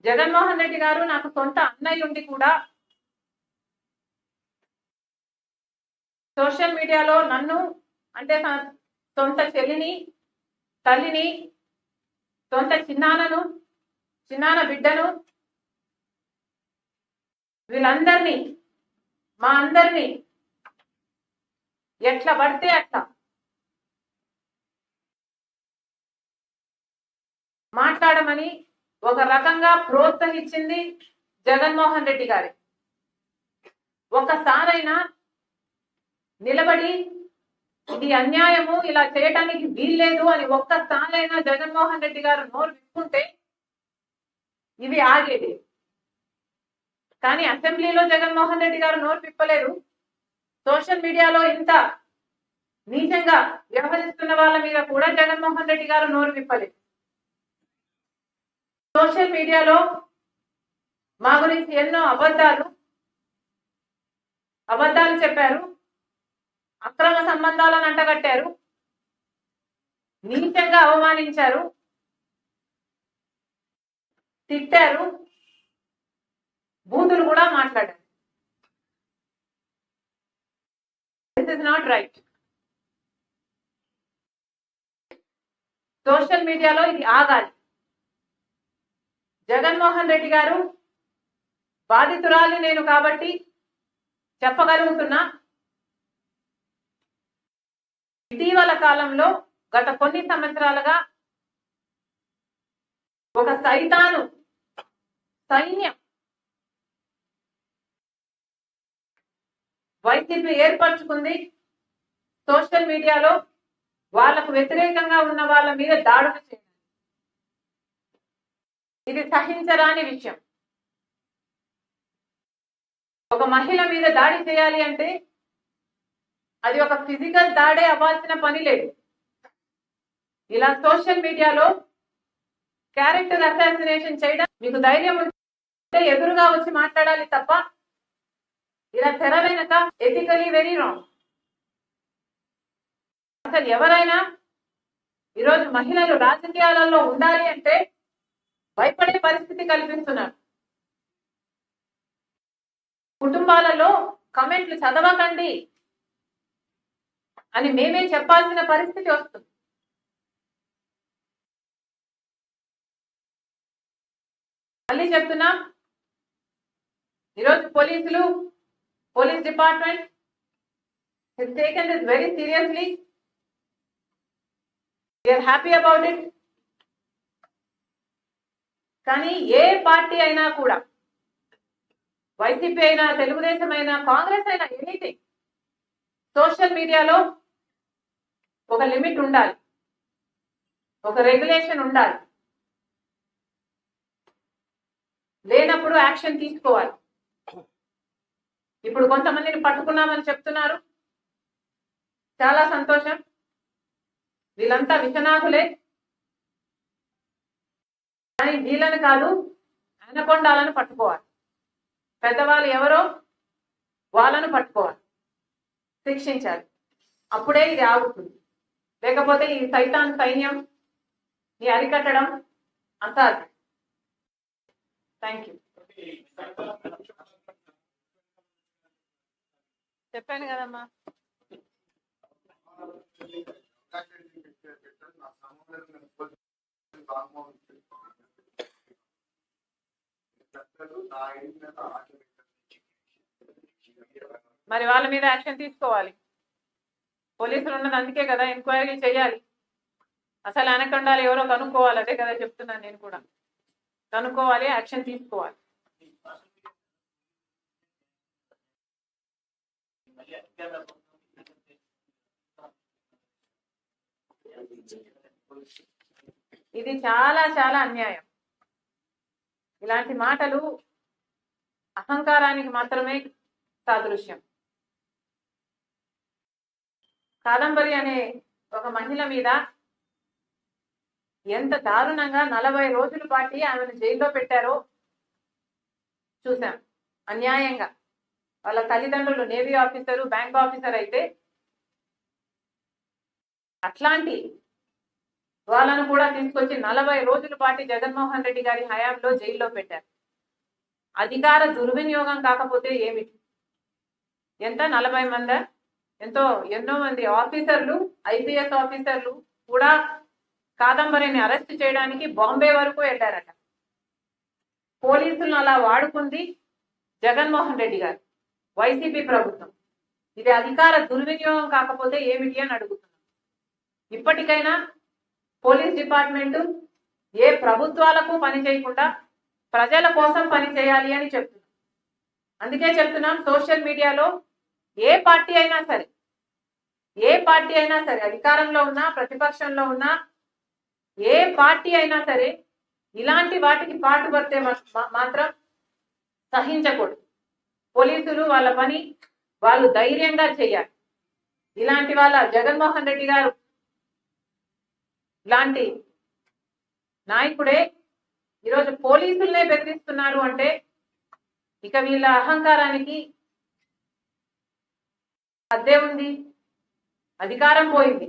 జగన్మోహన్ రెడ్డి గారు నాకు సొంత అన్నయ్య ఉండి కూడా సోషల్ మీడియాలో నన్ను అంటే సొంత చెల్లిని, తల్లిని, సొంత చిన్నాన బిడ్డను, వీళ్ళందరినీ మా అందరినీ ఎట్లా పడితే అట్లా మాట్లాడమని ఒక రకంగా ప్రోత్సహించింది జగన్మోహన్ రెడ్డి గారి. ఒక్కసారైనా నిలబడి ఇది అన్యాయము, ఇలా చేయడానికి వీల్లేదు అని ఒక్కసారైనా జగన్మోహన్ రెడ్డి గారు నోరు విప్పుకుంటే ఇవి ఆగేది. కానీ అసెంబ్లీలో జగన్మోహన్ రెడ్డి గారు నోరు విప్పలేరు. సోషల్ మీడియాలో ఇంత నీచంగా వ్యవహరిస్తున్న వాళ్ళ మీద కూడా జగన్మోహన్ రెడ్డి గారు నోరు విప్పలేదు. సోషల్ మీడియాలో మా గురించి ఎన్నో అబద్ధాలు చెప్పారు, అక్రమ సంబంధాలను అంటగట్టారు, నీచంగా అవమానించారు, తిట్టారు, బూతులు కూడా మాట్లాడారు. This is not right. Social మీడియాలో ఇది ఆగాలి. జగన్మోహన్ రెడ్డి గారు బాధితురాలి నేను కాబట్టి చెప్పగలుగుతున్నా, ఇటీవల కాలంలో గత కొన్ని సంవత్సరాలుగా ఒక సైన్యం వైసీపీ ఏర్పరచుకుంది. సోషల్ మీడియాలో వాళ్లకు వ్యతిరేకంగా ఉన్న వాళ్ళ మీద దాడులు చేయడం ఇది సహించరాని విషయం. ఒక మహిళ మీద దాడి చేయాలి అంటే అది ఒక ఫిజికల్ దాడే అవ్వాల్సిన పని లేదు. ఇలా సోషల్ మీడియాలో క్యారెక్టర్ అసాసినేషన్ చేయడం మీకు ధైర్యం ఉంటే ఎదురుగా వచ్చి మాట్లాడాలి తప్ప ఇలా తెర వెనక ఎథికలీ వెరీ రాంగ్. అసలు ఎవరైనా ఈరోజు మహిళలు రాజకీయాలలో ఉండాలి అంటే భయపడే పరిస్థితి కల్పిస్తున్నారు. కుటుంబాలలో కమెంట్లు చదవకండి అని మేమే చెప్పాల్సిన పరిస్థితి వస్తుంది. మళ్ళీ చెప్తున్నా, ఈరోజు police department has taken this very seriously. We are happy about it. కానీ ఏ పార్టీ అయినా కూడా, వైసీపీ అయినా, తెలుగుదేశం అయినా, కాంగ్రెస్ అయినా, ఎనీథింగ్, సోషల్ మీడియాలో ఒక లిమిట్ ఉండాలి, ఒక రెగ్యులేషన్ ఉండాలి. లేనప్పుడు యాక్షన్ తీసుకోవాలి. ఇప్పుడు కొంతమందిని పట్టుకున్నామని చెప్తున్నారు, చాలా సంతోషం. వీళ్ళంతా విషనాథులే, కానీ వీళ్ళని కాదు, అనకొండాలను పట్టుకోవాలి. పెద్దవాళ్ళు ఎవరో వాళ్ళను పట్టుకోవాలి, శిక్షించాలి. అప్పుడే ఇది ఆగుతుంది. లేకపోతే ఈ సైన్యం ఈ అరికట్టడం అసాధ్యం. Thank you. చెప్పాను కదమ్మా. మరి వాళ్ళ మీద యాక్షన్ తీసుకోవాలి. పోలీసులు ఉన్నది అందుకే కదా, ఎంక్వైరీ చేయాలి. అసలు అనకొండాలు ఎవరో కనుక్కోవాలి. అదే కదా చెప్తున్నాను నేను కూడా, కనుక్కోవాలి, యాక్షన్ తీసుకోవాలి. ఇది చాలా చాలా అన్యాయం. ఇలాంటి మాటలు అహంకారానికి మాత్రమే సాదృశ్యం. కాదంబరి అనే ఒక మహిళ మీద ఎంత దారుణంగా 40 రోజుల పాటు ఆమెను జైల్లో పెట్టారో చూసాం. అన్యాయంగా వాళ్ళ తల్లిదండ్రులు నేవీ ఆఫీసరు, బ్యాంక్ ఆఫీసర్ అయితే అట్లాంటి వాళ్ళను కూడా తీసుకొచ్చి 40 రోజుల పాటు జగన్మోహన్ రెడ్డి గారి హయాంలో జైల్లో పెట్టారు. అధికార దుర్వినియోగం కాకపోతే ఏమిటి? ఎంత 40 మంది ఎన్నో మంది ఆఫీసర్లు, ఐపీఎస్ ఆఫీసర్లు కూడా కాదంబరిని అరెస్ట్ చేయడానికి బాంబే వరకు వెళ్ళారట. పోలీసులను అలా వాడుకుంది జగన్మోహన్ రెడ్డి గారు, వైసీపీ ప్రభుత్వం. ఇది అధికార దుర్వినియోగం కాకపోతే ఏమిటి అని అడుగుతున్నాం. ఇప్పటికైనా పోలీస్ డిపార్ట్మెంట్ ఏ ప్రభుత్వాలకు పని చేయకుండా ప్రజల కోసం పని చేయాలి అని చెప్తున్నాం. అందుకే చెప్తున్నాం, సోషల్ మీడియాలో ఏ పార్టీ అయినా సరే అధికారంలో ఉన్నా ప్రతిపక్షంలో ఉన్నా ఏ పార్టీ అయినా సరే ఇలాంటి వాటికి పాటుపడితే మాత్రం సహించకూడదు. పోలీసులు వాళ్ళ పని వాళ్ళు ధైర్యంగా చేయాలి. ఇలాంటి వాళ్ళ జగన్మోహన్ రెడ్డి గారు ఇలాంటి నాయకుడే ఈరోజు పోలీసులనే బెదిరిస్తున్నారు అంటే ఇక వీళ్ళ అహంకారానికి అద్దే ఉంది. అధికారం పోయింది,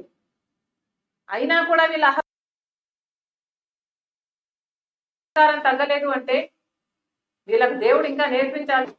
అయినా కూడా వీళ్ళ అహంకారం తగ్గలేదు అంటే వీళ్ళకు దేవుడు ఇంకా నేర్పించాలి.